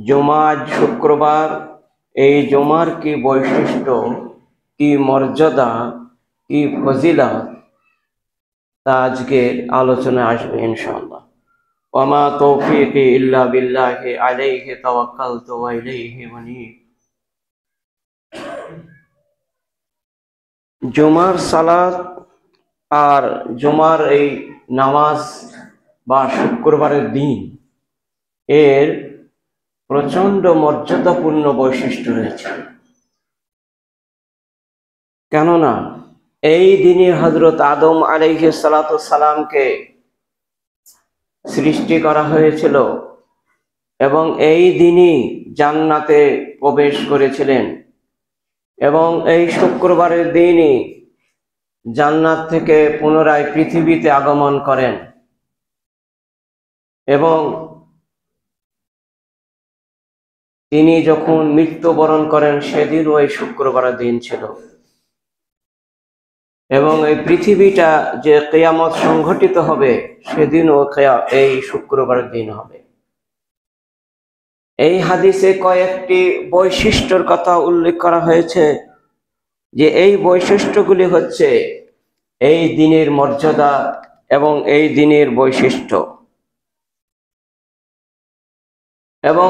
জুমা আজ শুক্রবার। এই জুমার কি বৈশিষ্ট্য, কি মর্যাদা, কি ফজিলত, তা আজকের আলোচনায় আসবে ইনশাআল্লাহ। ওয়ামা তৌফিকি ইল্লা বিল্লাহি আলাইহি তাওয়াক্কালতু ওয়া ইলাইহি উনীব। জুমার সালাত আর জুমার এই নামাজ বা শুক্রবারের দিন এর প্রচন্ড মর্যাদাপূর্ণ বৈশিষ্ট্য রয়েছে। কেননা এই দিনে হযরত আদম আলাইহিস সালাতু সালামকে সৃষ্টি করা হয়েছিল এবং এই দিনই জান্নাতে প্রবেশ করেছিলেন এবং এই শুক্রবারের দিনই জান্নাত থেকে পুনরায় পৃথিবীতে আগমন করেন এবং তিনি যখন মৃত্যুবরণ করেন সেদিনও এই শুক্রবারের দিন ছিল এবং এই পৃথিবীটা যে কিয়ামত সংঘটিত হবে সেদিনও এই শুক্রবারের দিন হবে। এই হাদিসে কয়েকটি বৈশিষ্ট্যের কথা উল্লেখ করা হয়েছে যে এই বৈশিষ্ট্যগুলি হচ্ছে এই দিনের মর্যাদা এবং এই দিনের বৈশিষ্ট্য। এবং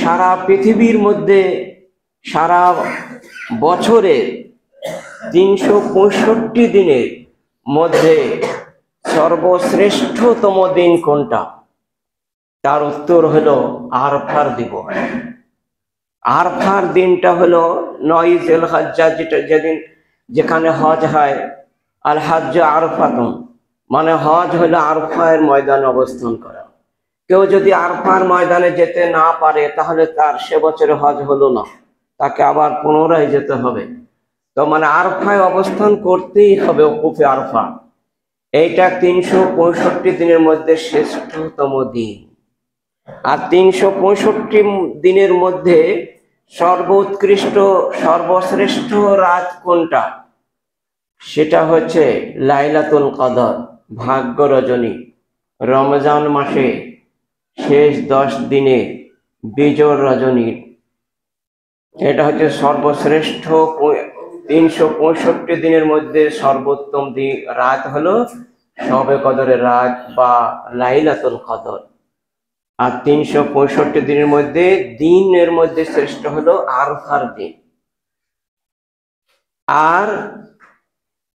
সারা পৃথিবীর মধ্যে সারা বছরের 365 দিনের মধ্যে সর্বশ্রেষ্ঠতম দিন কোনটা? তার উত্তর হলো আরফার দিবস। আরফার দিনটা হলো 9 জিলহজ্জা, যেখানে হজ হয়। আল হজ্জ আরফাতুন, মানে হজ হলো আরফার ময়দানে অবস্থান করা। কেউ যদি আরফার ময়দানে যেতে না পারে তাহলে তার সে বছরে হজ হলো না, তাকে আবার পুনরায় যেতে হবে। তো মানে আরফায় অবস্থান করতেই হবে, ওকুফে আরফা। এইটা 365 দিনের মধ্যে শ্রেষ্ঠতম দিন। আর 365 দিনের মধ্যে সর্বোৎকৃষ্ট সর্বশ্রেষ্ঠ রাত কোনটা? সেটা হচ্ছে লাইলাতুল কদর, ভাগ্য রজনী। রমজান মাসে শেষ 10 দিনে বিজর রজনীর, এটা হচ্ছে সর্বশ্রেষ্ঠ। 365 দিনের মধ্যে সর্বোত্তম রাত হলো শবে কদরের রাত বা লাইলাতুল কদর। আর 365 দিনের মধ্যে দিনের মধ্যে শ্রেষ্ঠ হলো আরফার দিন। আর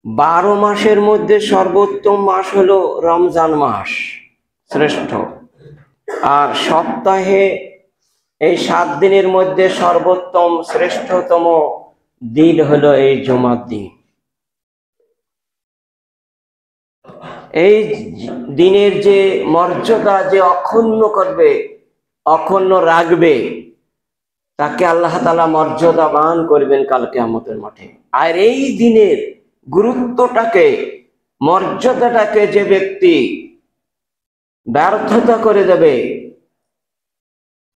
12 মাসের মধ্যে সর্বোত্তম মাস হলো রমজান মাস, শ্রেষ্ঠ। আর সপ্তাহে এই 7 দিনের মধ্যে সর্বোত্তম শ্রেষ্ঠতম দিন হলো এই জুমার দিন। এই দিনের যে মর্যাদা যে অক্ষুণ্ণ রাখবে তাকে আল্লাহ তাআলা মর্যাদাবান করবেন কাল কিয়ামতের মাঠে। আর এই দিনের গুরুত্বটাকে, মর্যাদাটাকে যে ব্যক্তি ব্যর্থতা করে দেবে,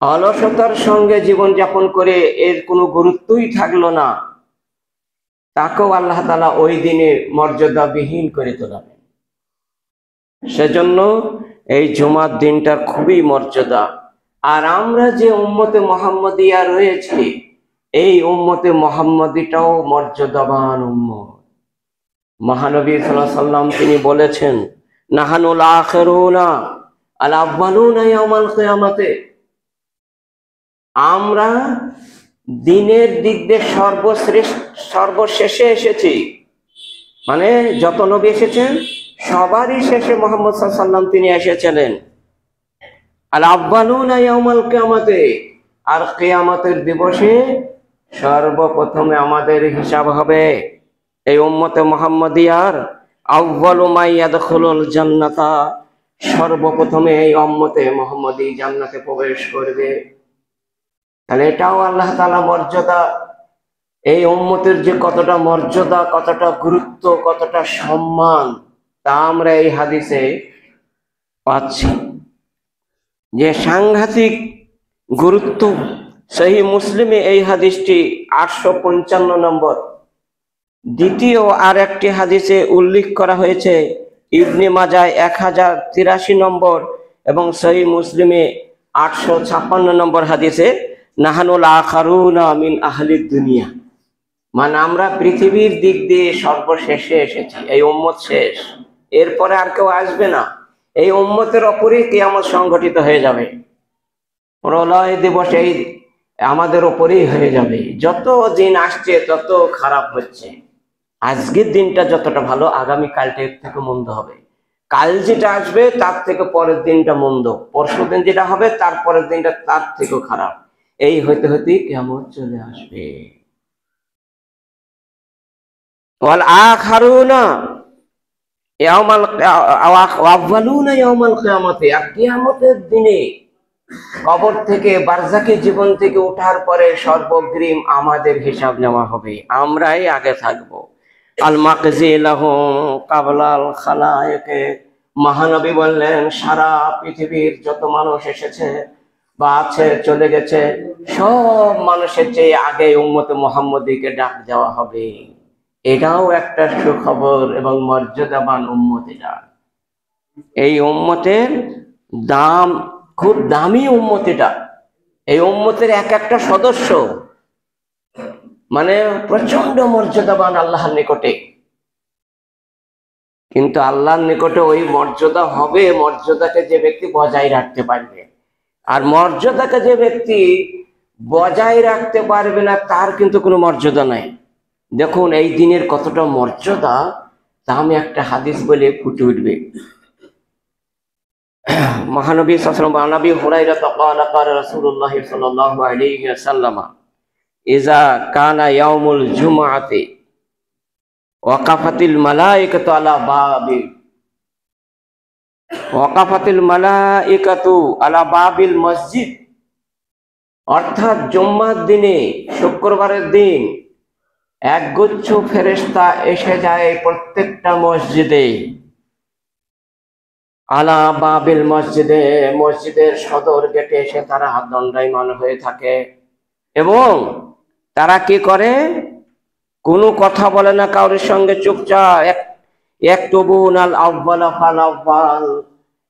অলসতার সঙ্গে জীবনযাপন করে এর কোনো গুরুত্বই থাকলো না, তাকেও আল্লাহ তাআলা ওই দিনে মর্যাদাবিহীন করে তোলাবেন। সেজন্য এই জুমার দিনটা খুবই মর্যাদা। আর আমরা যে উম্মতে মুহাম্মাদিয়া রয়েছে, এই উম্মতে মুহাম্মাদিটাও মর্যাদাবান উম্মত। মহানবী সাল্লাল্লাহু আলাইহি ওয়াসাল্লাম তিনি বলেছেন, নাহানুল আখিরুনা আল আউয়ালুনা ইয়াউমাল কিয়ামাতে, আমরা দিনের দিক দিয়ে সর্বশেষে এসেছি। মানে যত নবী এসেছেন সবারই শেষে মুহাম্মদ সাল্লাল্লাহু আলাইহি ওয়াসাল্লাম তিনি এসেছিলেন। আল আউয়ালুনা ইয়াউমাল কিয়ামাতে, আর কিয়ামতের দিবসে সর্বপ্রথমে আমাদের হিসাব হবে। এই উম্মতে মুহাম্মাদিয়ার আউয়ালু মা ইয়াদখুলুল জান্নাতা, সর্বপ্রথমে এই উম্মতে মুহাম্মাদি জান্নাতে প্রবেশ করবে। তাহলে এটাও আল্লাহ তাআলা মর্যাদা। এই উম্মতের যে কতটা মর্যাদা, কতটা গুরুত্ব, কতটা সম্মান, তা আমরা এই হাদিসে পাচ্ছি। যে সাংঘাতিক গুরুত্ব। সহিহ মুসলিমে এই হাদিসটি 855 নম্বর। দ্বিতীয় আর একটি হাদিসে উল্লেখ করা হয়েছে ইবনে মাজাহ 1083 নম্বর এবং সহিহ মুসলিমে 856 নম্বর হাদিসে, নাহানুল আখারুনা মিন আহলিদ দুনিয়া, মানে আমরা পৃথিবীর দিক দিয়ে সর্বশেষে এসেছি, এই উম্মত শেষ, এরপরে আর কেউ আসবে না। এই উম্মতের ওপরেই কিয়ামত সংঘটিত হয়ে যাবে, প্রলয় দিবস এই আমাদের ওপরেই হয়ে যাবে। যত দিন আসছে তত খারাপ হচ্ছে। আজকের দিনটা যতটা ভালো, আগামী কালটা এর থেকে মন্দ হবে। কাল যেটা আসবে তার থেকে পরের দিনটা মন্দ, পরশু দিন যেটা হবে তার পরের দিনটা তার থেকেও খারাপ। এই হইতে হইতে কিয়ামত চলে আসবে। ওয়াল আখারুনা ইয়াউমাল আউয়ালুনা ইয়াউমাল কিয়ামতি, আর কিয়ামতের দিনে কবর থেকে, বারজাকি জীবন থেকে ওঠার পরে সর্বগ্রিম আমাদের হিসাব নেওয়া হবে, আমরাই আগে থাকবো। আল মাকজি লাহুম কাবলাল খালায়েকে, মহানবী বললেন সারা পৃথিবীর যত মানুষ এসেছে বা আছে, চলে গেছে, সব মানুষের চেয়ে আগে উম্মতে মুহাম্মদীকে ডাক দেওয়া হবে। এটাও একটা সুখবর এবং মর্যাদাবান উম্মত। এটা, এই উম্মতের দাম, খুব দামি উম্মত এটা। এই উম্মতের এক একটা সদস্য মানে প্রচন্ড মর্যাদাবান আল্লাহর নিকটে। কিন্তু আল্লাহর নিকটে ওই মর্যাদা হবে মর্যাদাকে যে ব্যক্তি বজায় রাখতে পারবে, আর মর্যাদাকে যে ব্যক্তি বজায় রাখতে পারবে না তার কিন্তু কোনো মর্যাদা নাই। দেখুন এই দিনের কতটা মর্যাদা, তা আমি একটা হাদিস বলে ফুটে উঠবে। মহানবী সাল্লাল্লাহু আলাইহি ওয়াসাল্লাম, নবী হুরায়রা ক্বালা ক্বালা রাসূলুল্লাহ সাল্লাল্লাহু আলাইহি ওয়াসাল্লাম, ইযা কানা ইয়াউমুল জুমআতি ওয়াকাফাতিল মালায়েকাতু আলা বাবিল ওয়াকাফাতিল মালায়েকাতু আলা বাবিল মসজিদ, অর্থাৎ জুম্মার দিনে, শুক্রবারের দিন একগুচ্ছ ফেরেশতা এসে যায় প্রত্যেকটা মসজিদে। আলা বাবিল মসজিদে, মসজিদের সদর গেটে এসে তারা দণ্ডায়মান হয়ে থাকে এবং তারা কি করে, কোনো কথা বলে না কারোর সঙ্গে, চুপচাপ। ইয়াকতুবুন আল আউয়ালা ফাল আউয়াল,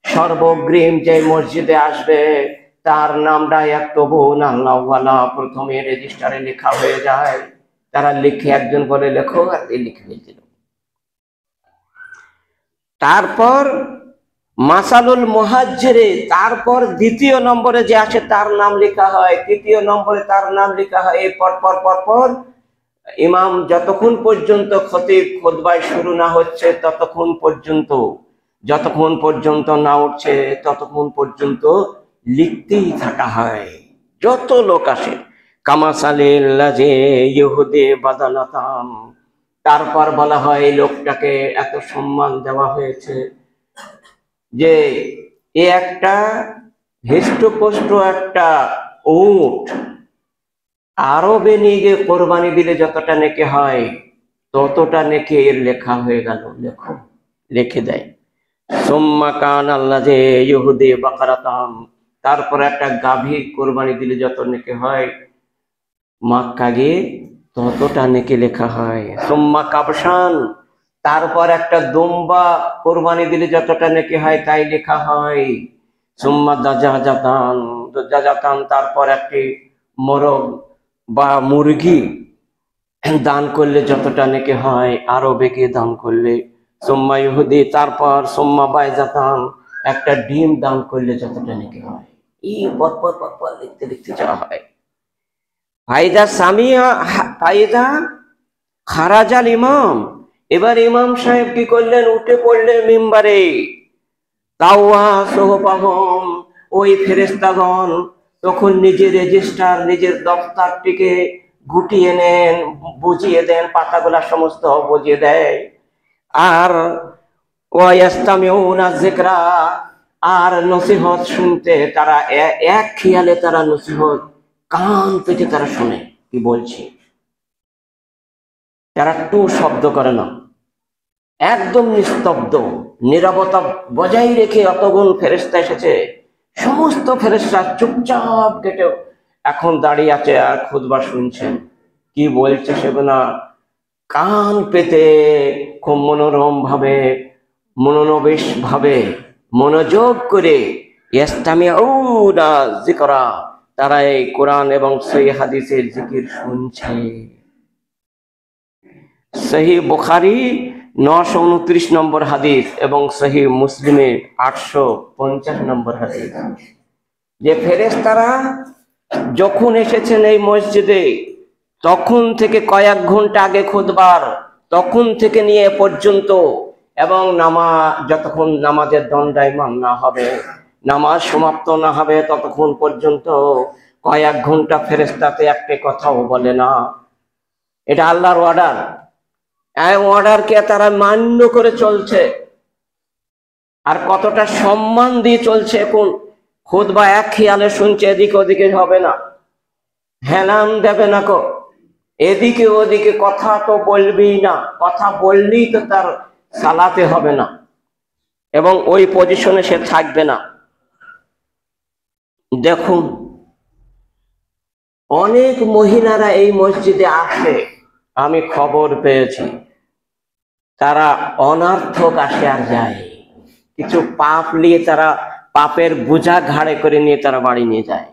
সর্বগ্রিম যে মসজিদে আসবে তার নামটা ইয়াকতুবুন আল আউয়ালা, প্রথমে রেজিস্টারে লেখা হয়ে যায়। তারা লিখে, একজন বলে লেখো, আর এই লিখে দিল। তারপর মাসালুল মুহাজ্জিরে, তারপর দ্বিতীয় নম্বরে যে আসে তার নাম লেখা হয়, তৃতীয় নম্বরে তার নাম লেখা হয়। এই পর ইমাম যতক্ষণ পর্যন্ত খতিব খুতবায় শুরু না হচ্ছে যতক্ষণ পর্যন্ত না উঠছে ততক্ষণ পর্যন্ত লিখতেই থাকা হয়, যত লোক আসে। কামাসালিল্লাযী ইহুদি বাদানাতাম, তারপর বলা হয় এই লোকটাকে এত সম্মান দেওয়া হয়েছে যে এ একটা হৃষ্টপুষ্ট একটা উট, আরবে নিয়ে গিয়ে কোরবানি দিলে যতটা নেকি হয় ততটা নেকি এর লেখা হয়ে গেল, লেখো, লিখে দেয়। সুম্মা কানাল্লাযী ইহুদি বাকারাতাম, তারপর একটা গাভী কোরবানি দিলে যত নেকি হয় মক্কা গিয়ে ততটা নেকি লেখা হয়। সুম্মা কাবশান, তারপর একটা দুম্বা কোরবানি দিলে যতটা নেকি হয় তাই লেখা হয়। সুম্মা দাজাজাতান, তারপর একটি মোরগ বা মুরগি দান করলে যতটা নেকি হয়, আরবে গিয়ে দান করলে। সুম্মা ইহুদি, তারপর সুম্মা বাইজাতান, একটা ডিম দান করলে যতটা নেকি হয়। এই পর লিখতে লিখতে যাওয়া হয়। ফাইদা খারাজাল ইমাম, এবার ইমাম সাহেব কি করলেন, উঠে পড়লেন মিম্বারে। তাওয়া সোহপাহম, ওই ফেরেশতাগণ তখন নিজের রেজিস্টার, নিজের দফতরটিকে গুটিয়ে নেন, বুঝিয়ে দেন, পাতাগুলা সমস্ত বুঝিয়ে দেয়। আর ওয়ায়াস্তামিউনা যিকরা, আর নসিহত শুনতে তারা এক খেয়ালে তারা নসিহত কান পেতে তারা শুনে কি বলছে। তারা টু শব্দ করে না, একদম নিস্তব্ধ, নীরবতা বজায় রেখে অতগুণ ফেরেশতা এসেছে, সমস্ত ফেরেশতা চুপচাপ কেটে এখন দাঁড়িয়ে আছে আর খুতবা শুনছেন। কি বলছে সেগুলো কান পেতে খুব মনোরম ভাবে, মনোনিবেশ ভাবে, মনোযোগ করে ইয়াস্তামিউনা যিকরা, তারা এই কোরআন এবং সহিহ হাদিসের জিকির শুনছে। সহিহ বুখারী 929 নম্বর হাদিস এবং সহিহ মুসলিমের 850 নম্বর হাদিস, যে ফেরেশতারা যখন এসেছেন এই মসজিদে তখন থেকে কয়েক ঘন্টা আগে খুতবার, তখন থেকে নিয়ে পর্যন্ত, এবং নামাজ যতক্ষণ নামাজের দণ্ডায়মান না হবে, নামাজ সমাপ্ত না হবে ততক্ষণ পর্যন্ত কয়েক ঘন্টা ফেরেশতাতে একটা কথাও বলে না। এটা আল্লাহর অর্ডার। এই অর্ডারকে তারা মান্য করে চলছে। আর কতটা সম্মান দিয়ে চলছে। এখন খুতবা এক খেয়ালে শুনছে, এদিকে ওদিকে হবে না, হেলান দেবে না কো, এদিকে ওদিকে কথা তো বলবেই না, কথা বললেই তো তার সালাতে হবে না এবং ওই পজিশনে সে থাকবে না। দেখুন, অনেক মহিলারা এই মসজিদে আসে, আমি খবর পেয়েছি, তারা অনর্থক আসে আর যায়, কিছু পাপ নিয়ে তারা পাপের বোঝা ঘাড়ে করে নিয়ে তারা বাড়ি নিয়ে যায়।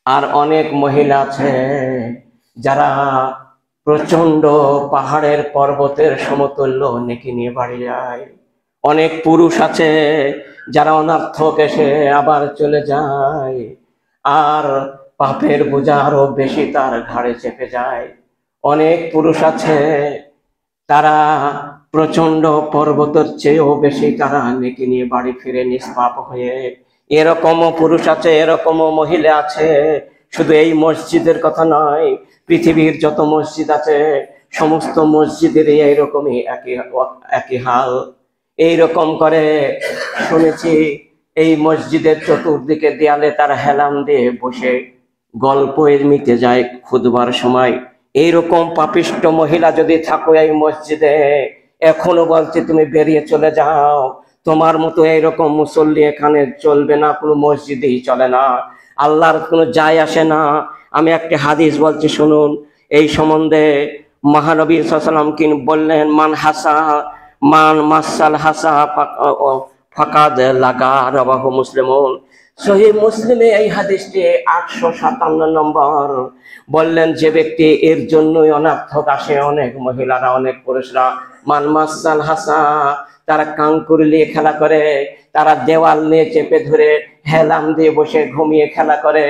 আর অনেক মহিলা আছে যারা প্রচন্ড পাহাড়ের পর্বতের সমতুল্য নেকি নিয়ে বাড়ি যায়। অনেক পুরুষ আছে যারা অনর্থক এসে আবার চলে যায়, আর পাপের বোঝা আরো বেশি তার ঘাড়ে চেপে যায়। অনেক পুরুষ আছে তারা প্রচন্ড পর্বতের চেয়েও বেশি তারা নেকি নিয়ে বাড়ি ফিরে নিষ্পাপ হয়ে। এরকমও পুরুষ আছে, এরকমও মহিলা আছে। শুধু এই মসজিদের কথা নয়, পৃথিবীর যত মসজিদ আছে সমস্ত মসজিদের এইরকমই একই হাল। এইরকম করে শুনেছি এই মসজিদের চতুর্দিকে দেয়ালে তারা হেলান দিয়ে বসে গল্প মিটে যায় খুতবার সময়। এইরকম পাপিষ্ট মহিলা যদি থাকো এই মসজিদে, এখনো বলছে তুমি বেরিয়ে চলে যাও, তোমার মতো এইরকম মুসল্লি এখানে চলবে না, কোনো মসজিদেই চলে না, আল্লাহর কোনো যায় আসে না। আমি একটা হাদিস বলছি শুনুন এই সম্বন্ধে। মহানবী সাল্লাল্লাহু আলাইহি ওয়াসাল্লাম কি বললেন, মান মাসাল হাসা ফাকাদ লাগা, রাওয়াহু মুসলিমুন। সহিহ মুসলিমে এই হাদিসটি 857 নম্বর। বললেন যে ব্যক্তি, এর জন্যই অনর্থক আসে অনেক মহিলারা, অনেক পুরুষরা, মান মাসাল হাসা, তারা কাঙ্কুরি নিয়ে খেলা করে, তারা দেওয়াল নিয়ে চেপে ধরে হেলান দিয়ে বসে ঘুমিয়ে খেলা করে,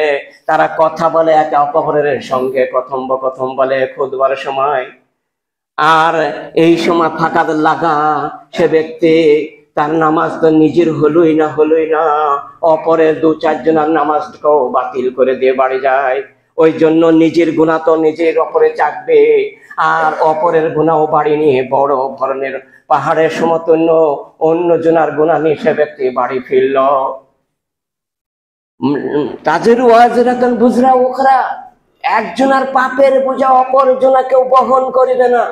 তারা কথা বলে একে অপরের সঙ্গে, কথম বলে খুতবার সময়। আর এই সময় ফাঁকাদ লাগা, সে ব্যক্তি তার নামাজ তো নিজের হলোই না, অপরের 2-4 জনের নামাজটাও বাতিল করে দিয়ে বাড়ি যায়। ওই জন্য নিজের গুনাহ তো নিজের অপরে চাকবে, আর অপরের গুনাহ বাড়ি নিয়ে বড় ধরনের পাহাড়ের সমতুল্য অন্য জনার গুনাহ নিয়ে সে ব্যক্তি বাড়ি ফিরল। তাদের ওয়াজরাতান বুজরা ওখরা, একজনের পাপের বোঝা অপরজনা কেউ বহন করিবে না,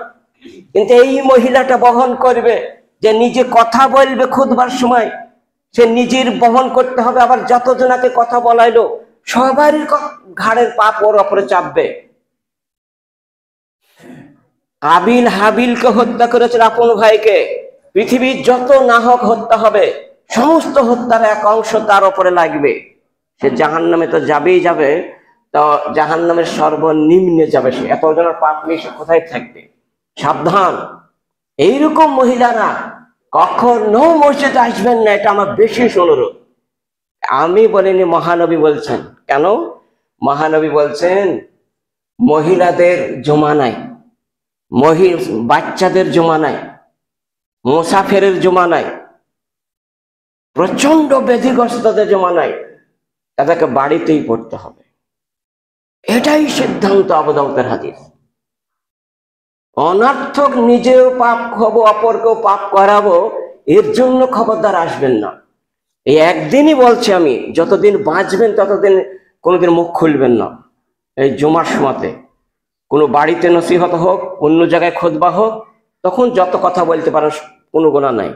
কিন্তু এই মহিলাটা বহন করবে। যে নিজে কথা বলবে খুতবার সময়, সে নিজের বহন করতে হবে, আবার যতজনাকে কথা বলাইলো সবারই ঘাড়ের পাপ ওর ওপরে চাপবে। কাবিল হাবিলকে হত্যা করেছে আপন ভাইকে, পৃথিবীর যত নাহক হত্যা হবে সমস্ত হত্যার এক অংশ তার উপরে লাগবে। সে জাহান্নামে তো যাবেই যাবে, তো জাহান্নামের সর্বনিম্নে যাবে সে। এতজনের পাপ নিয়ে সে কোথায় থাকবে? সাবধান, এইরকম মহিলারা কখনো মসজিদে আসবেন না, এটা আমার বিশেষ অনুরোধ। আমি বলিনি, মহানবী বলছেন। কেন? মহানবী বলছেন মহিলাদের জমানায়, বাচ্চাদের জমানায়, মুসাফিরের জমানায়, প্রচন্ড ব্যাধিগ্রস্তদের জমানায় তাদেরকে বাড়িতেই পড়তে হবে। এটাই সিদ্ধান্ত আবু দাউদের হাদিস। অনর্থক নিজেও পাপ হবো, অপরকেও পাপ করাবো, এর জন্য খবরদার আসবেন না। এই একদিনই বলছি আমি, যতদিন বাঁচবেন ততদিন কোনোদিন মুখ খুলবেন না। এই জুমার সময়তে কোনো বাড়িতে নসিহত হোক, অন্য জায়গায় খুতবা হোক, তখন যত কথা বলতে পারেন, কোনো গুনাহ নাই।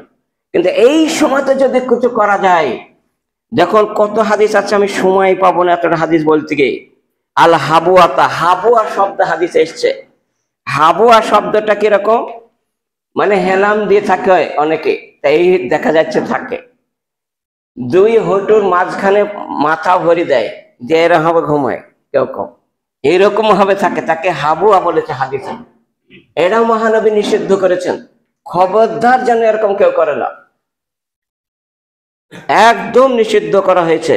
কিন্তু এই সময়তে যদি কিছু করা যায়, দেখুন কত হাদিস আছে, আমি সময় পাবো না এতটা হাদিস বলতে গিয়ে। আল হাবুয়াতা, হাবুয়া শব্দ হাদিস এসছে। হাবুয়া শব্দটা কিরকম? মানে হেলাম দিয়ে থাকে অনেকে, তাই দেখা যাচ্ছে থাকে। দুই হাঁটুর মাঝখানে মাথা ভরে দেয়, যে এরা হবে ঘুমায় কেউ কেউ এইরকম ভাবে থাকে, তাকে হাবুয়া বলেছে হাদিসে। এরা মহানবী নিষিদ্ধ করেছেন, খবরদার যেন এরকম কেউ করে না, একদম নিষিদ্ধ করা হয়েছে।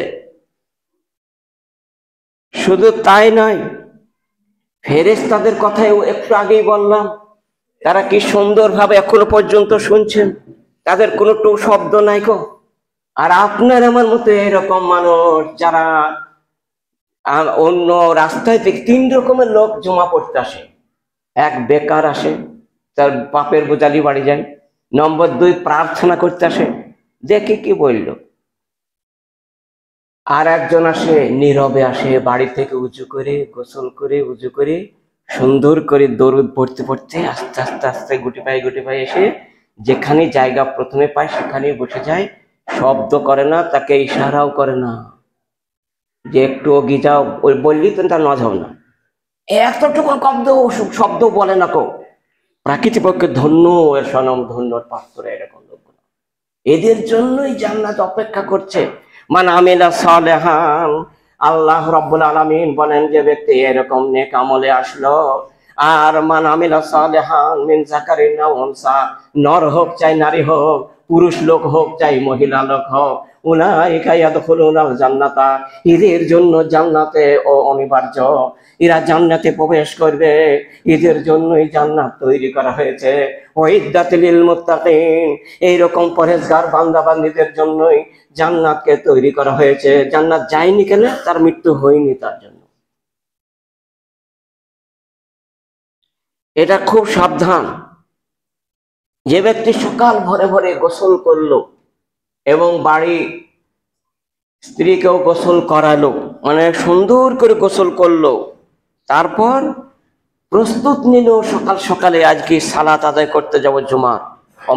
শুধু তাই নয়, ফেরেশতাদের কথাও একটু আগেই বললাম, তারা কি সুন্দরভাবে এখনো পর্যন্ত শুনছেন, তাদের কোনো টু শব্দ নাই কো। আর আপনার আমার মতো এরকম মানুষ যারা অন্য রাস্তায় থেকে 3 রকমের লোক জমা পড়তে আসে। এক বেকার আসে, তার বাপের বোঝালি বাড়ি যায়। নম্বর 2 প্রার্থনা করতে আসে, দেখি কি বলল। আর একজন আসে নীরবে আসে, বাড়ি থেকে উঁচু করে গোসল করে উঁচু করে সুন্দর করে দরুদ পড়তে পড়তে আস্তে আস্তে আস্তে গুটি পায়ে এসে যেখানে জায়গা প্রথমে পায় সেখানে বসে যায়, শব্দ করে না, তাকে ইশারাও করে না যে একটু ওগি যাও, ওই বললি তো তার নজ হবে না, এতটুকু শব্দ বলে না কো। প্রাকৃতিক পক্ষে ধন্য এর সনম ধন্যর পাত্র এরকম লোকগুলো, এদের জন্যই জান্নাত অপেক্ষা করছে। মান আমিলা সালেহান, আল্লাহ রাব্বুল আলামিন বলেন যে ব্যক্তি এরকম নেক আমলে আসলো, আর মান আমিলা সালেহান মিন যাকারিন আও উনসা, নর হোক চাই নারী হোক, পুরুষ লোক হোক চাই মহিলা লোক হোক, উলাইকা ইয়াদখুলুনাল জান্নাতা, এদের জন্য জান্নাতে ও অনিবার্য, এরা জান্নাতে প্রবেশ করবে, এদের জন্যই জান্নাত তৈরি করা হয়েছে। ওয়াইদ্দাতুল লিল মুত্তাকিন, এইরকম পরহেজগার বান্দা বান্দীদের জন্যই জান্নাতকে তৈরি করা হয়েছে। জান্নাত যায়নি কেন? তার মৃত্যু হয়নি তার জন্য। এটা খুব সাবধান। যে ব্যক্তি সকাল ভোরে ভোরে গোসল করলো এবং বাড়ি স্ত্রীকেও গোসল করালো, মানে সুন্দর করে গোসল করলো, তারপর প্রস্তুত নিল সকাল সকালে আজকে সালাত আদায় করতে যাব জুমার,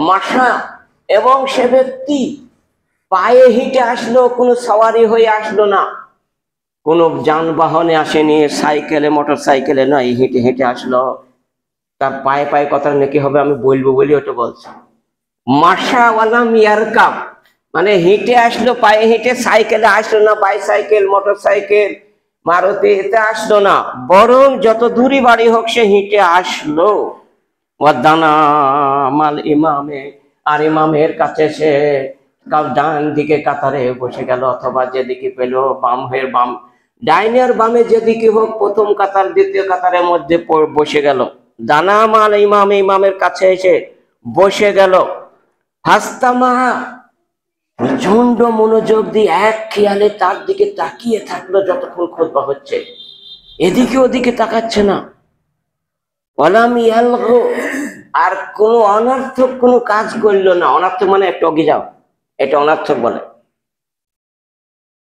মাসা, এবং সে ব্যক্তি পায়ে হেঁটে আসলো, কোনো সওয়ারি হয়ে আসলো না, কোনো যানবাহনে আসেনি, সাইকেলে মোটর সাইকেলে নয়, হেঁটে হেঁটে আসলো, তার পায়ে পায়ে কথা নাকি হবে আমি বলবো বলি ওটা বলছে। মাসা ওয়ালাম ইয়ারকাব, মানে হেঁটে আসলো, পায়ে হেঁটে, সাইকেলে আসলো না, বাইসাইকেল মোটর সাইকেল মারুতি এতে আসলো না, বরং যত দূরই বাড়ি হোক সে হেঁটে আসলো। ওয়াদানা মাল ইমামে, আর ইমামের কাছে সে ডান দিকে কাতারে বসে গেল, অথবা যেদিকে পেল বাম হয়ে বাম, ডাইনে আর বামে যেদিকে হোক প্রথম কাতার দ্বিতীয় কাতারের মধ্যে বসে গেল। দানা মাল ইমামে, ইমামের কাছে এসে বসে গেল। হাস্তামা, প্রচন্ড মনোযোগ দিয়ে এক খেয়ালে তার দিকে তাকিয়ে থাকলো যতক্ষণ খুতবা হচ্ছে, এদিকে ওদিকে তাকাচ্ছে না। ওয়ালাম ইয়ালগু, আর কোনো অনর্থক কোনো কাজ করলো না। অনর্থক মানে একটু অগে যাও, এটা অনর্থক বলে।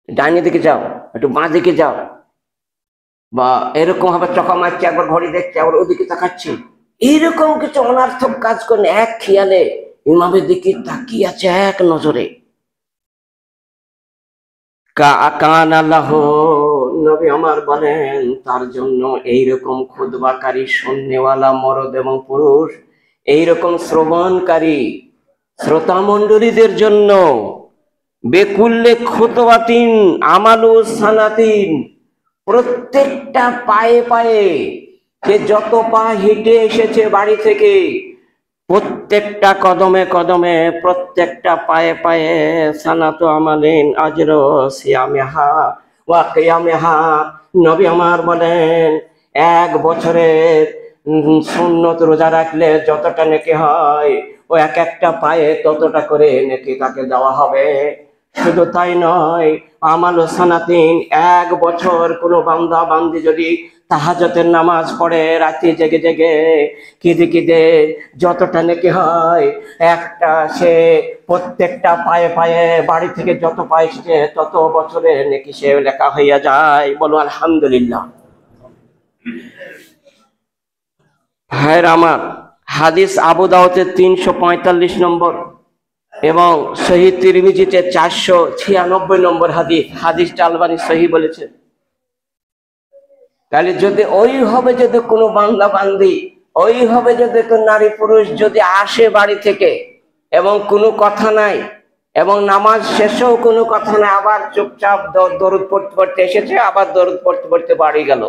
ডাইনে দিকে যাও, একটু বাঁ দিকে যাও, বা এরকম ভাবে চকা মারছে, একবার ঘড়ি দেখছে, আবার ওদিকে তাকাচ্ছে, এইরকম কিছু অনর্থক কাজ করেন, এক খেয়ালে ইমামের দিকে তাকিয়ে আছে এক নজরে। কান আল্লাহ, নবী আমার বলেন তার জন্য এইরকম খুতবাকারী শুননেওয়ালা মরদ এবং পুরুষ, এইরকম শ্রবণকারী শ্রোতা মণ্ডলীদের জন্য বেকুল্লে খুতবাতিন আমালু সানাতিন, প্রত্যেকটা পায়ে পায়ে, সে যত পা হেঁটে এসেছে বাড়ি থেকে, প্রত্যেকটা কদমে কদমে, প্রত্যেকটা পায়ে পায়ে সানাতু আমালিন আজরু সিয়ামিহা ওয়া কিয়ামিহা, নবী আমার বলেন 1 বছরের সুন্নত রোজা রাখলে যতটা নেকি হয়, ও এক একটা পায়ে ততটা করে নেকি তাকে দেওয়া হবে। শুধু তাই নয়, আমালু সানাতিন, 1 বছর কোনো বান্দা বান্দি যদি তাহাজ্জুদের নামাজ পড়ে রাতে জেগে জেগে কেঁদে কেঁদে, যতটা নেকি হয়, একটা সে প্রত্যেকটা পায়ে পায়ে বাড়ি থেকে যত পায় সে তত বছরে নেকি সে লেখা হইয়া যায়। বলো আলহামদুলিল্লাহ। হায় আমার, হাদিস আবু দাউদে 345 নম্বর এবং সহিহ তিরমিজিতে 496 নম্বর হাদিস। হাদিসটা আলবানী সহিহ বলেছে। তাহলে যদি ওই হবে, যদি কোনো বান্দা বান্দি, ওই হবে যদি কোনো নারী পুরুষ যদি আসে বাড়ি থেকে এবং কোনো কথা নাই, এবং নামাজ শেষেও কোনো কথা না, আবার চুপচাপ দরুদ পড়তে পড়তে এসেছে, আবার দরুদ পড়তে পড়তে বাড়ি গেল,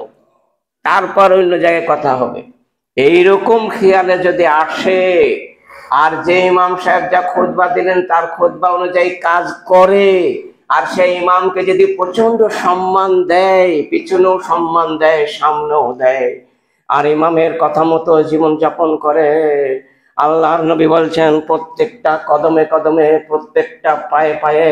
তারপর অন্য জায়গায় কথা হবে। এইরকম খেয়ালে যদি আসে, আর যে ইমাম সাহেব যা খুতবা দিলেন তার খুতবা অনুযায়ী কাজ করে, আর সেই ইমামকে যদি প্রচন্ড সম্মান দেয়, পিছনেও সম্মান দেয়, সামনেও দেয়, আর ইমামের কথা মতো জীবন যাপন করে, আল্লাহর নবী বলছেন প্রত্যেকটা কদমে কদমে, প্রত্যেকটা পায়ে পায়ে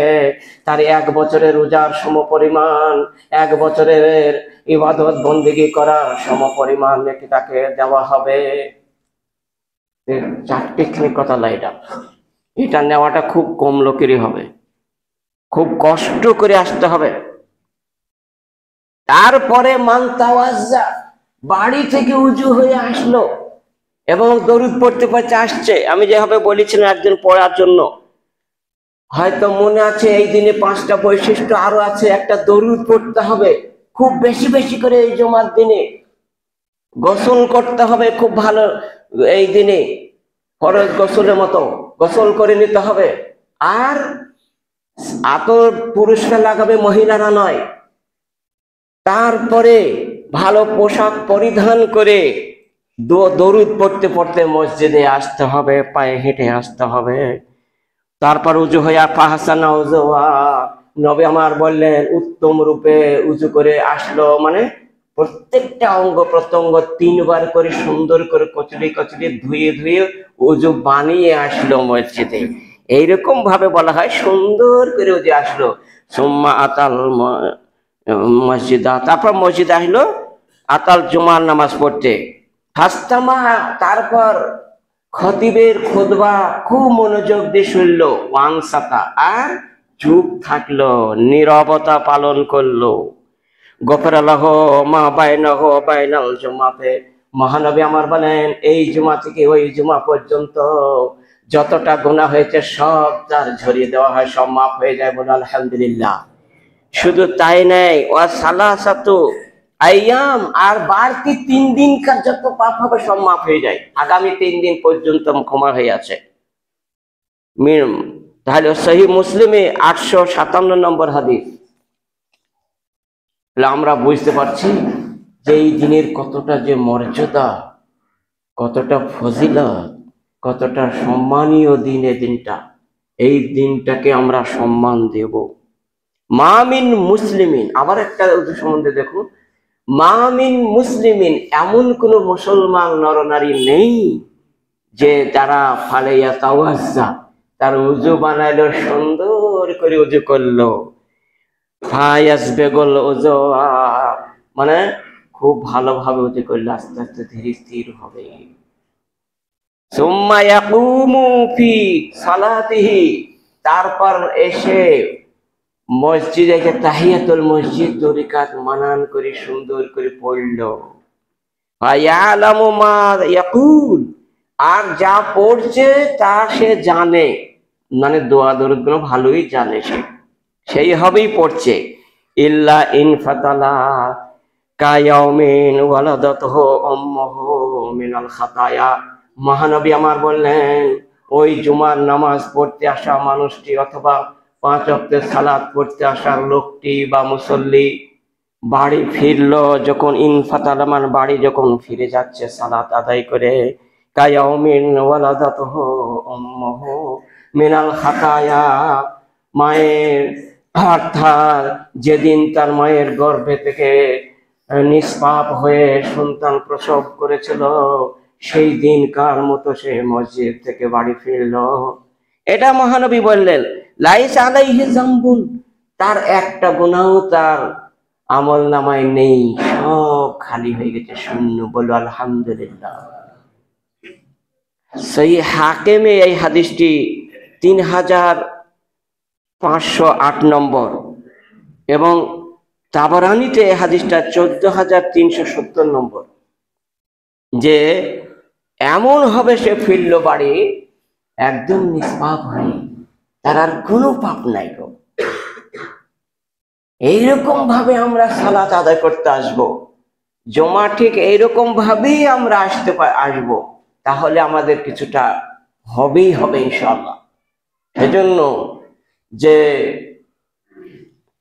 তার 1 বছরের রোজার সমপরিমাণ, 1 বছরের ইবাদত বন্দেগী করার সমপরিমাণ নাকি তাকে দেওয়া হবে। চারটিখানি কথা লাইটা, এটা নেওয়াটা খুব কম লোকেরই হবে, খুব কষ্ট করে আসতে হবে। তারপরে মানতাওয়াজ্জা, বাড়ি থেকে উজু হয়ে আসলো এবং দরুদ পড়তে পড়তে আসছে। আমি যেভাবে বলেছিলাম একদিন পড়ার জন্য, হয়তো মনে আছে এই দিনে 5টা বৈশিষ্ট্য আরো আছে। একটা, দরুদ পড়তে হবে খুব বেশি বেশি করে এই জুমার দিনে, গোসল করতে হবে খুব ভালো, এই দিনে ফরজ গোসলের মতো গোসল করে নিতে হবে, আর আতর পুরুষরা লাগাবে, মহিলারা নয়। তারপরে ভালো পোশাক পরিধান করে দরুদ পড়তে পড়তে মসজিদে আসতে হবে, পায়ে হেঁটে আসতে হবে। তারপর উজু হইয়া ফাহাসানা উজুয়া, নবী আমার বললেন উত্তম রূপে উজু করে আসলো, মানে প্রত্যেকটা অঙ্গ প্রত্যঙ্গ 3 বার করে সুন্দর করে কচলি কচলি ধুয়ে ধুয়ে উজু বানিয়ে আসলো মসজিদে। এইরকম ভাবে বলা হয় সুন্দর করে উজু আসলো। সুম্মা আতাল মসজিদা, তারপর মসজিদে আসলো আতাল জুমার নামাজ পড়তে। ফাস্তামা, তারপর খতিবের খুতবা খুব মনোযোগ দিয়ে শুনলো, ওয়ানসাতা, আর চুপ থাকলো, নীরবতা পালন করলো। গফরালাহ মা বাইনাহ বাইনাল জুমাতে, মহানবী আমার বলেন এই জুমা থেকে ওই জুমা পর্যন্ত যতটা গুনাহ হয়েছে সব তার ঝরিয়ে দেওয়া হয়, সব মাফ হয়ে যায়, বলে আলহামদুলিল্লাহ। শুধু তাই নাই, ওয়া সালাসাতু আইয়াম, আর বাড়তি 3 দিনকার যত পাপ হবে সব মাফ হয়ে যায়, আগামী 3 দিন পর্যন্ত ক্ষমা হয়ে আছে। তাহলে সহিহ মুসলিমে 857 নম্বর হাদিস। আমরা বুঝতে পারছি যে এই দিনের কতটা যে মর্যাদা, কতটা ফজিলত, কতটা সম্মানীয় দিন। এই দিনটা, এই দিনটাকে আমরা সম্মান দেব। মামিন মুসলিমিন, আবার একটা সম্বন্ধে দেখুন, মামিন মুসলিমিন, এমন কোন মুসলমান নরনারী নেই যে যারা ফালাইয়া তাওয়াজ্জা, তার উজু বানাইলো, সুন্দর করে উজু করলো, ফায়াস বেগল উজু, মানে খুব ভালোভাবে উজু করলো, আস্তে আস্তে ধীরে স্থির হবে। সুম্মা ইয়াকুমু ফি সালাতিহি, তারপর এসে মসজিদে যে তাহিয়াতুল মসজিদ 2 রাকাত মানান করে সুন্দর করে পড়লো। ফায়ালামু মা ইয়াকুল, আর যা পড়ছে তা সে জানে, মানে দোয়া দরুদ গুলো ভালোই জানে, সেই হবেই পড়ছে। ইল্লা ইন ফাতালা কায়াউমিন ওয়ালাদাতহু উম্মুহু মিনাল খাতায়া, মহানবী আমার বললেন ওই জুমার নামাজ পড়তে আসা মানুষটি, অথবা 5 ওয়াক্তের সালাত পড়তে আসা লোকটি বা মুসল্লি বাড়ি ফিরলো যখন, ইনফাতালা মানে বাড়ি যখন ফিরে যাচ্ছে সালাত আদায় করে, কায়াউমিন ওয়ালাদাতহু উম্মুহু মিনাল খাতায়া, মায়ের, অর্থাৎ যেদিন তার মায়ের গর্ভে থেকে নিষ্পাপ হয়ে সন্তান প্রসব করেছিল, সেই দিনকার মতো সে মসজিদ থেকে বাড়ি ফিরলো। এটা মহানবী বললেন লাইসা আলাইহি যামবুন, তার একটা গুনাহ তার আমল নামায় নেই, সব খালি হয়ে গেছে, শূন্য। বলো আলহামদুলিল্লাহ। সহিহ হাকিমে এই হাদিসটি 3508 নম্বর, এবং তাবারানীতে এই হাদিসটা 14370 নম্বর, যে এমন হবে সে ফিরল বাড়ি একদম নিষ্পাপ হয়, তার আর কোনো পাপ নাই গো। এইরকম ভাবে আমরা সালাত আদায় করতে আসবো, জমা ঠিক এইরকম ভাবেই আমরা আসবো, তাহলে আমাদের কিছুটা হবেই হবে ইনশাআল্লাহ। সেজন্য যে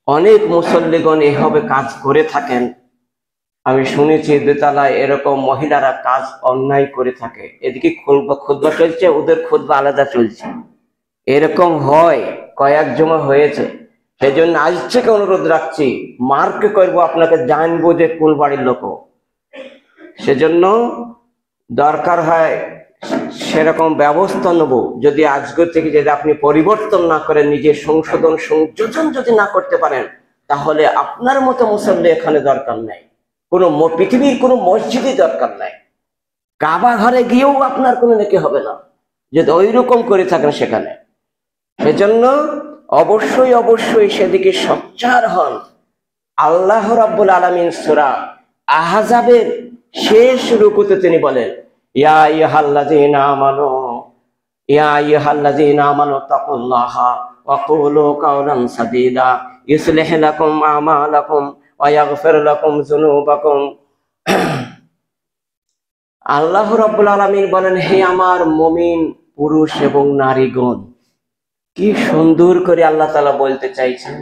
অনেক মুসল্লিগণ এভাবে কাজ করে থাকেন। আমি শুনেছি দোতলায় এরকম মহিলারা কাজ অন্যায় করে থাকে, এদিকে খুতবা চলছে, ওদের খুতবা আলাদা চলছে, এরকম হয়, কয়েক জমা হয়েছে। সেই জন্য আজ থেকে অনুরোধ রাখছি, মার্ক করবো আপনাকে, জানবো যে কোন বাড়ির লোক। সেজন্য দরকার হয় সেরকম ব্যবস্থা নেব। যদি আজকে থেকে যদি আপনি পরিবর্তন না করেন, নিজের সংশোধন সংযোজন যদি না করতে পারেন, তাহলে আপনার মতো মুসল্লি এখানে দরকার নাই, কোনো পৃথিবীর কোনো মসজিদই দরকার নাই, কাবা ঘরে গিয়েও আপনার কোনো নেকি হবে না যদি ওই রকম করে থাকেন সেখানে। সেজন্য অবশ্যই অবশ্যই সেদিকে সোচ্চার হন। আল্লাহ রাব্বুল আলামিন সূরা আহজাবের শেষ রুকুতে তিনি বলেন, ইয়া আইয়ুহাল্লাযীনা আমানু ইয়া আইয়ুহাল্লাযীনা আমানু তাকুল্লাহা ওয়া কুলু কাওলান সাদীদা ইউসলিহ লাকুম আমালাকুম ওয়া ইয়াগফির লাকুম যুনুবাকুম। আল্লাহ রাব্বুল আলামিন বলেন, হে আমার মুমিন পুরুষ এবং নারীগণ। কি সুন্দর করে আল্লাহ তাআলা বলতে চাইছেন,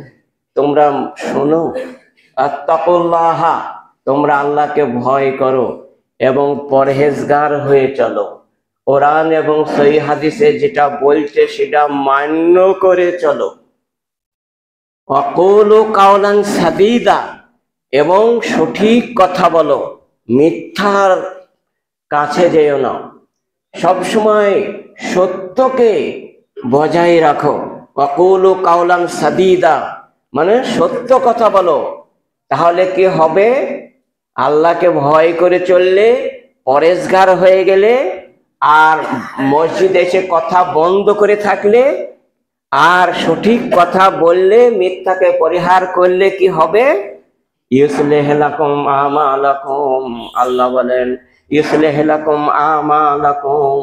তোমরা শোনো, আত্তাকুল্লাহা, তোমরা আল্লাহকে ভয় করো এবং পরহেজগার হয়ে চলো। কোরআন এবং সহিহ হাদিসে যেটা বলছে সেটা মান্য করে চলো। ওয়াকুলু কাওলান সাদীদা, এবং সঠিক কথা বলো, মিথ্যার কাছে যেও না, সবসময় সত্যকে বজায় রাখো। ওয়াকুলু কাওলান সাদীদা মানে সত্য কথা বলো। তাহলে কি হবে? আল্লাহকে ভয় করে চললে, পরেজগার হয়ে গেলে, আর মসজিদে এসে কথা বন্ধ করে থাকলে, আর সঠিক কথা বললে, মিথ্যাকে পরিহার করলে কি হবে? ইউসলিহ লাকুম আমালাকুম, আল্লাহ বলেন ইউসলিহ লাকুম আমালাকুম,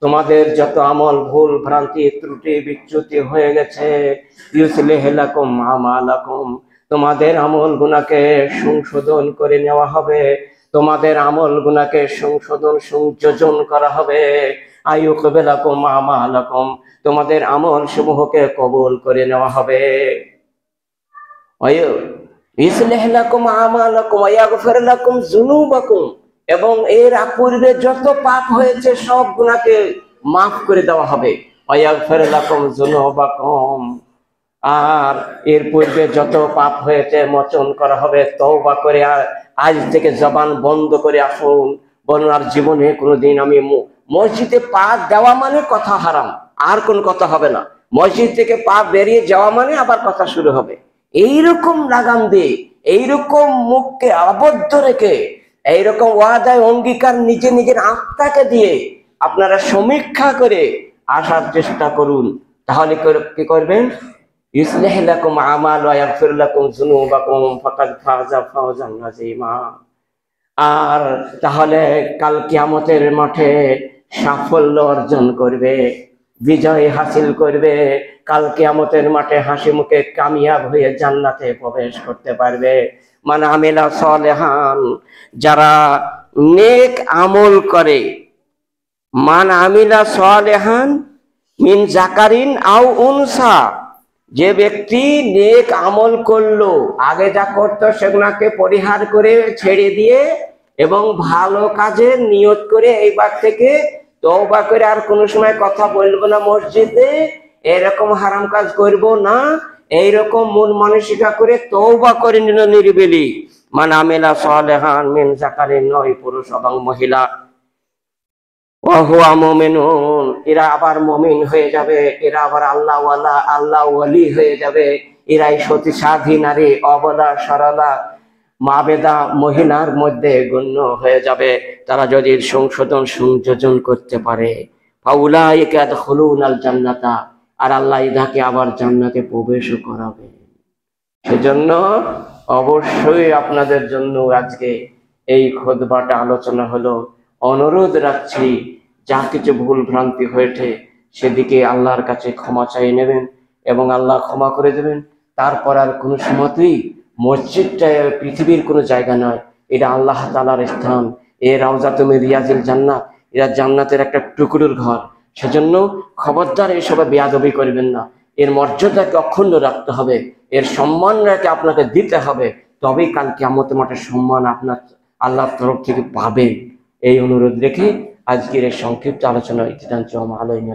তোমাদের যত আমল ভুল ভ্রান্তি ত্রুটি বিচ্যুতি হয়ে গেছে, ইউসলিহ লাকুম আমালাকুম, তোমাদের আমল গুনাহকে সংশোধন করে নেওয়া হবে, তোমাদের আমল গুনাহকে সংশোধন সংযোজন করা হবে। আইয়ুকবিলাকুম আমালাকুম, তোমাদের আমল সমূহকে কবুল করে নেওয়া হবে। ইউসলিহ লাকুম আমালাকুম ওয়া ইয়াগফির লাকুম যুনুবাকুম, এবং এর পূর্বে যত পাপ হয়েছে সব গুনাহকে মাফ করে দেওয়া হবে। ওয়া ইয়াগফির লাকুম যুনুবাকুম, আর এর পূর্বে যত পাপ হয়েছে মোচন করা হবে। তওবা করে আজ থেকে জবান বন্ধ করে আসুন, বলুন আর জীবনে কোনোদিন আমি মসজিদে পা দেওয়া মানে কথা হারাম, আর কোন কথা হবে না। মসজিদ থেকে পা বেরিয়ে যাওয়া মানে আবার কথা শুরু হবে। এইরকম লাগাম দিয়ে, এইরকম মুখকে আবদ্ধ রেখে, এইরকম ওয়াদায় অঙ্গীকার নিজে নিজের আত্মাকে দিয়ে আপনারা সমীক্ষা করে আসার চেষ্টা করুন। তাহলে কি করবেন? ইউসলিহ লাকুম আমাল ওয়া ইয়াগফির লাকুম যুনুবাকুম ফাকাদ ফাযা ফাওজান আযীমা। আর তাহলে কাল কিয়ামতের মাঠে সাফল্য অর্জন করবে, বিজয় হাসিল করবে, কাল কিয়ামতের মাঠে হাসি মুখে কামিয়াব হয়ে জান্নাতে প্রবেশ করতে পারবে। মান আমিলা সালিহান, যারা নেক আমল করে, মান আমিলা সালিহান মিন যাকারিন আও উনসা, যে ব্যক্তি নেক আমল করলো, আগে যা করতো সেগুলোকে পরিহার করে ছেড়ে দিয়ে এবং ভালো কাজের নিয়ত করে এইবার থেকে তওবা করে আর কোনো সময় কথা বলবো না মসজিদে, এরকম হারাম কাজ করব না, এইরকম মন মানসিকতা করে তওবা করে নিল নিরিবিলি। মান আমিলা সালিহান মিন যাকারিন, নয় পুরুষ এবং মহিলা, ওয়া হুয়া মুমিনুন, এরা আবার মুমিন হয়ে যাবে, এরা আবার আল্লাহওয়ালা আল্লাহ ওয়ালি হয়ে যাবে। এরাই সতী সাধী নারী, অবলা সরলা মাবেদা মহিলার মধ্যে গণ্য হয়ে যাবে, তারা যদি সংশোধন সংযোজন করতে পারে। ফাউলাইকা ইয়াদখুলুনাল জান্নাতা, আর আল্লাহ ইদাকে আবার জান্নাতে প্রবেশ করাবে। সেজন্য অবশ্যই আপনাদের জন্য আজকে এই খুতবাটা আলোচনা হলো। অনুরোধ রাখছি, যা কিছু ভুল ভ্রান্তি হয়েছে সেদিকে আল্লাহর কাছে ক্ষমা চাই নেবেন এবং আল্লাহ ক্ষমা করে দেবেন। তারপর আর কোনো সময়তেই মসজিদটা পৃথিবীর কোনো জায়গা নয়, এটা আল্লাহ তাআলার স্থান। এ রাউজাতু মিন রিয়াজিল জান্নাত, এরা জান্নাতের একটা টুকরোর ঘর। সেজন্য খবরদার এসবে বেয়াদবি করবেন না। এর মর্যাদাকে অক্ষুণ্ণ রাখতে হবে, এর সম্মানটাকে আপনাকে দিতে হবে, তবেই কাল কিয়ামতের মাঠে সম্মান আপনার আল্লাহর তরফ থেকে পাবেন। এই অনুরোধ রেখে আজকের এই সংক্ষিপ্ত আলোচনা ইতিদান আলাইহি।